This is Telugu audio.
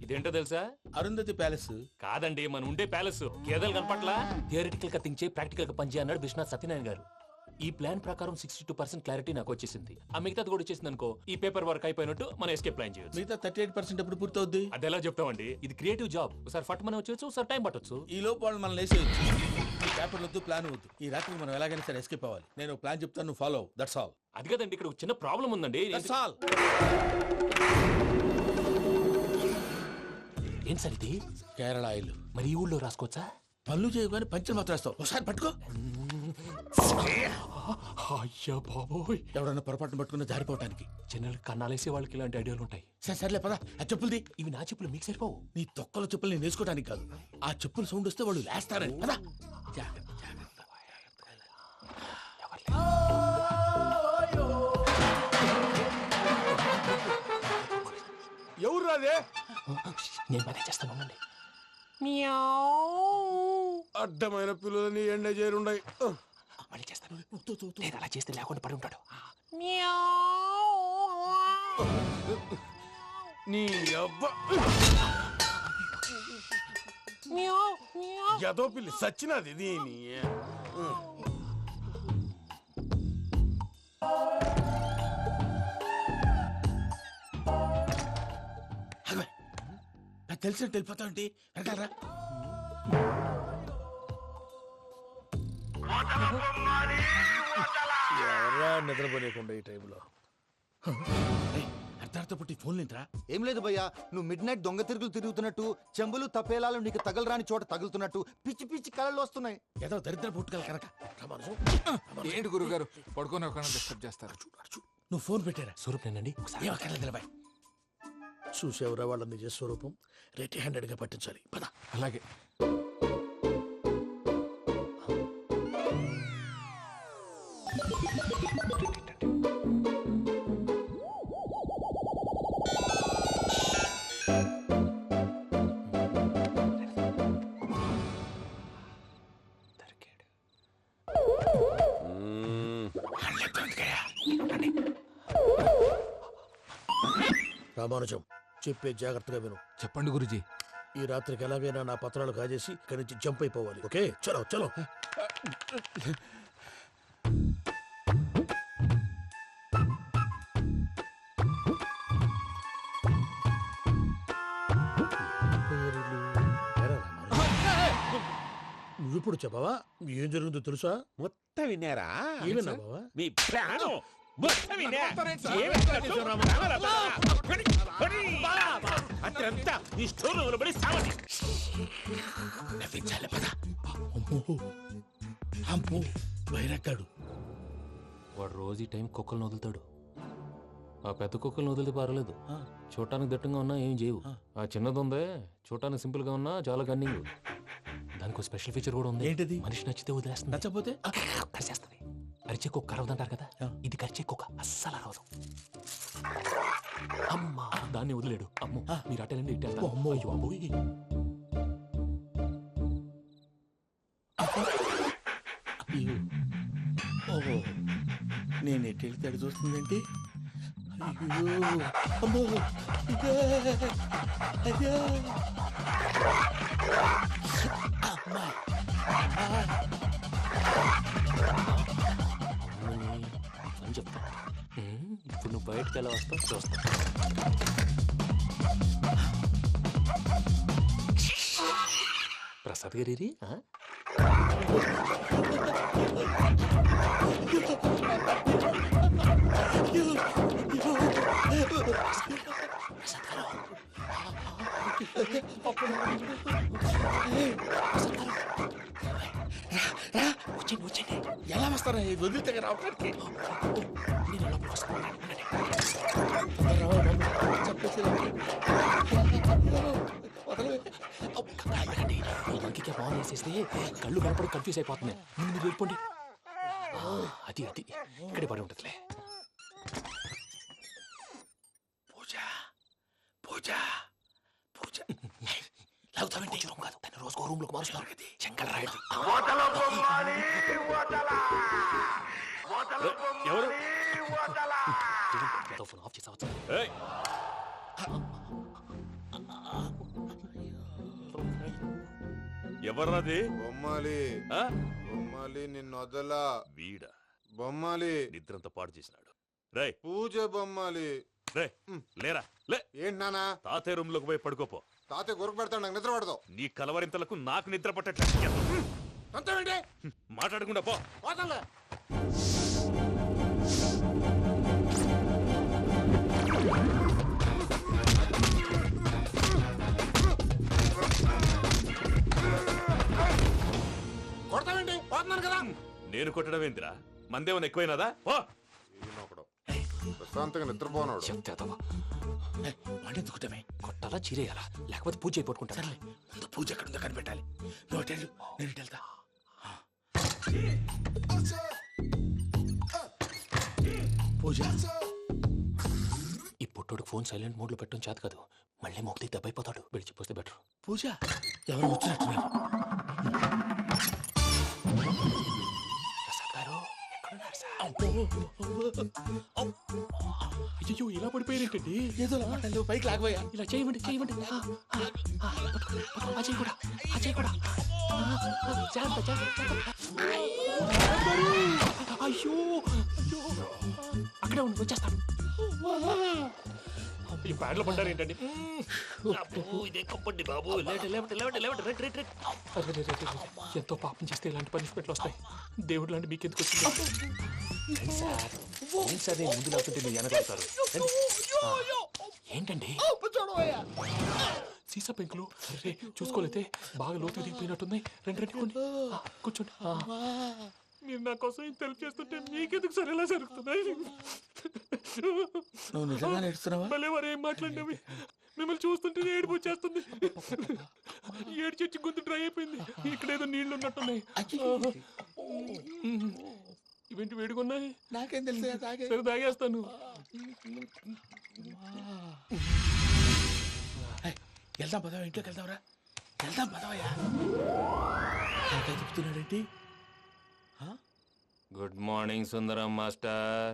ఇదేంటో తెలుసా? అరుంధతి ప్యాలెస్. కాదండి, మన ఉండే ప్యాలెస్. గేదెలు కనపట్లా? థియరిటికల్ గా థింక్ చేయి, ప్రాక్టికల్ గా పనిచేయి అన్నాడు విశ్వనాథ్ సత్యనారాయణ గారు. ఈ ప్లాన్ ప్రకారం 62% క్లారిటీ నాకు వచ్చేసింది. ఆ మిగతాది కూడా వచ్చేసింది అనుకో, ఈ పేపర్ వర్క్ అయిపోయినట్టు మనం ఎస్కేప్ ప్లాన్ చేయొచ్చు. మిగతా 38% ఎప్పుడు పూర్తవుద్ది? అది ఎలా చెప్తామండి? ఇది క్రియేటివ్ జాబ్. ఒకసారి ఫట్ మనం వచ్చేచ్చు, ఒకసారి టైం పట్టొచ్చు. ఈ లోపు వాళ్ళు మనం లేసేయచ్చు. ఈ పేపర్ వద్దు, ప్లాన్ వద్దు. ఈ రాత్రి మనం ఎలాగైనా సరే ఎస్కేప్ అవ్వాలి. నేను ప్లాన్ చెప్తాను, నువ్వు ఫాలో. That's all. అది కదండి, ఇక్కడ ఒక చిన్న ప్రాబ్లం ఉందండి. That's all. ఏం సార్ ఇది? కేరళ ఆయిల్. మరి ఈ ఊళ్ళో రాసుకోవచ్చా? పనులు చేయగానే పంచర్ మాత్రం వేస్తావు. ఒకసారి పట్టుకో. అయ్యా బాబోయ్, ఎవడన్నా పొరపాటున పట్టుకున్న జారిపోవటానికి. జనరల్ కన్నాలేసే వాళ్ళకి ఇలాంటి ఐడియాలు ఉంటాయి. సర్లే పదా. ఆ చెప్పులది. ఇవి నా చెప్పులు, మీకు సరిపోవు. నీ తొక్కల చెప్పులు నేను వేసుకోవడానికి కాదు, ఆ చెప్పులు సౌండ్ వస్తే వాళ్ళు లేస్తారని. పదా. ఎవరు రాదే? నేను పనే చేస్తాను. అడ్డమైన పిల్లలని ఎండ చేరుండయి. మళ్ళీ చేస్తాను. నేను అలా చేస్తే లేకుండా పడి ఉంటాడు. నీ అబ్బా ఎదో పిల్లి సచ్చినది దీని. తెలిసినట్టు వెళ్ళిపోతా ఉంటే వెనకాలరా. ఎవరా నిద్రపోలేకుండా ఈ టైంలో? అర్ధార్థ పుట్టి ఫోన్ లేంట్రా. ఏం లేదు భయ్యా, నువ్వు మిడ్ నైట్ దొంగ తిరుగులు తిరుగుతున్నట్టు, చెంబులు తపేలాలు నీకు తగలరాని చోట తగులుతున్నట్టు పిచ్చి పిచ్చి కళలు వస్తున్నాయి. ఏదో దరిద్ర పుట్టుకల కనుక. ఏంటి గురుగారు పడుకొని ఒక డిస్టర్బ్ చేస్తారు? నువ్వు ఫోన్ పెట్టారా? స్వరూప్ నేనండి. నిలబాయ్. చూసేవరా వాళ్ళ నిజ స్వరూపం. రెట్టి హ్యాండెడ్ గా పట్టించాలి. పద. అలాగే. రామానుజం, చెప్పే జాగ్రత్తగా విను. చెప్పండి గురుజీ. ఈ రాత్రికి ఎలాగైనా నా పత్రాలు కాజేసి ఇక్కడి నుంచి జంప్ అయిపోవాలి. ఓకే, చలో చలో. నువ్విప్పుడు చెప్పవా ఏం జరుగుతుందో తెలుసా? మొత్తం విన్నారా? ఏమన్నా బావా? మీ ప్రాణం మొత్తం విన్నా. అత్రంతా ఈ స్టోర్ రూమ్ లో పడి సావని. నవ్వించాలి. పద. అమ్మో అమ్మో, వైరక్కాడు. వాడు రోజు ఈ టైం కుక్కలను వదులుతాడు. ఆ పెద్ద కుక్కలను వదిలితే పర్లేదు, చూడటానికి దట్టంగా ఉన్నా ఏం చేయవు. ఆ చిన్నది ఉందే, చూడటానికి సింపుల్ గా ఉన్నా చాలా కన్నింగ్. దానికి ఒక స్పెషల్ ఫీచర్ కూడా ఉంది. ఏంటిది? మనిషి నచ్చితే వదిలేస్తుంది, నచ్చపోతే కరిచేస్తుంది. అరిచే కుక్క అరవదంటారు కదా, ఇది కరిచే కుక్క అస్సలు అరవదు. అమ్మా, దాన్ని వదిలేడు. అమ్మో, మీరు అటెండి ఇటు వెళ్తారు. అమ్మో అయ్యో అబ్బోయ్. ఓహో, నేను ఎటు వెళ్తే అటు చూస్తుందేంటి? అయ్యో అమ్మో, ఇదే అయ్యో అమ్మా. అని చెప్తా. ఇప్పుడు నువ్వు బయటకు ఎలా వస్తావు చూస్తా. ప్రసాద్ గారి వచ్చండి. ఎలా వస్తారా? వదిలితే రావడానికి ఫోన్ చేసేస్తే కళ్ళు కనపడి కన్ఫ్యూజ్ అయిపోతున్నాయి. మీరు వెళ్ళిపోండి. అది అది ఇక్కడే పడి ఉంటుందిలే. పూజ పూజ పూజ లాగుతామంటే రూమ్ కాదు, తన రోజుకో రూమ్ లోకి మారుస్తున్నారు కదా. శంకర్ రాయుడు ఎవరు? Phone off చేసావచ్చు. ఎవర్రాది బొమ్మాలి ఆ? బొమ్మాలి నిన్ను వదలా వీడ బొమ్మాలి నిద్రంతా పాడు చేసినాడు. రే పూజ బొమ్మాలి రే లేరా లే. ఏంటి నానా తాతయ్య రూమ్ లోకి పోయి పడుకోపో. తాతయ్య గురకు పెడతాడు నాకు నిద్ర పడతావు నీ కలవరింతలకు నాకు నిద్ర పట్టట్లేదు. అంతేంటి మాట్లాడకుండా పో. పోతాలే కొడతావేంటి పోతున్నాను కదా నేను కొట్టడం ఏందిరా? మందేమన్నా ఎక్కువైనదా? ఓ ఈయనొకడు ప్రశాంతంగా నిద్రపోనాడు చెప్తేదవా వాడెందుకుంటామే కొట్టాలా చీరేయాలా లేకపోతే పూజ అయిపోట్టుకుంటా సర్లే ముందు పూజ ఎక్కడ ఉందో కనిపెట్టాలి. నువ్వు అటెండు, నేను ఇటు వెళ్తా. పూజ ఈ పుట్టోడికి ఫోన్ సైలెంట్ మోడ్ లో పెట్టడం చేత కాదు. మళ్ళీ మొక్కి దెబ్బైపోతాడు. విడిచిపోతే బెటర్. పూజ ఎవరు వచ్చినట్టున్నారు. ప్రసాద్ గారు ఎక్కడున్నారు సార్? అయ్యో ఇలా పడిపోయినట్టండి. ఏదో పట్టాలి పైకి లాగబోయా. ఇలా చేయమండి చేయమండి. అజయ్ కూడా అజయ్ కూడా జాగ్రత్త జాగ్రత్త. అయ్యో అయ్యో అక్కడే ఉండి వచ్చేస్తాను. ఈ బ్యాడ్లో పడ్డారు ఏంటండి. ఎంతో పాపం చేస్తే ఇలాంటి పనిష్మెంట్లు వస్తాయి. దేవుడు లాంటి మీకెందుకు వచ్చింది సార్? నేను ముందు లేకపోతే మీరు వెనకాడతారు. ఏంటండి సీసా పెంకులు రే చూసుకోలేతే బాగా లోతు దిగిపోయినట్టున్నాయి. రెండు రెండు కూర్చోండి. మీరు నా కోసం ఇంత హెల్ప్ చేస్తుంటే మీకెందుకు సరే ఎలా జరుగుతున్నాయి? నువ్వు నిజంగా నేర్చుతున్నావా? భలే వారు ఏం మాట్లాడినవి. మిమ్మల్ని చూస్తుంటే ఏడుపు వచ్చేస్తుంది. ఏడు చెట్టు గొంతు డ్రై అయిపోయింది. ఇక్కడ ఏదో నీళ్లు ఉన్నట్టున్నాయి. ఇవేంటి వేడుకున్నాయి? నాకేం తెలుసు తాగే. సరే తాగేస్తాను. వెళ్దాం పదవా, ఇంట్లోకి వెళ్దాంరా. వెళ్దాం పదవయ్యా. చెప్తున్నాడేంటి? గుడ్ మార్నింగ్ సుందరం మాస్టర్.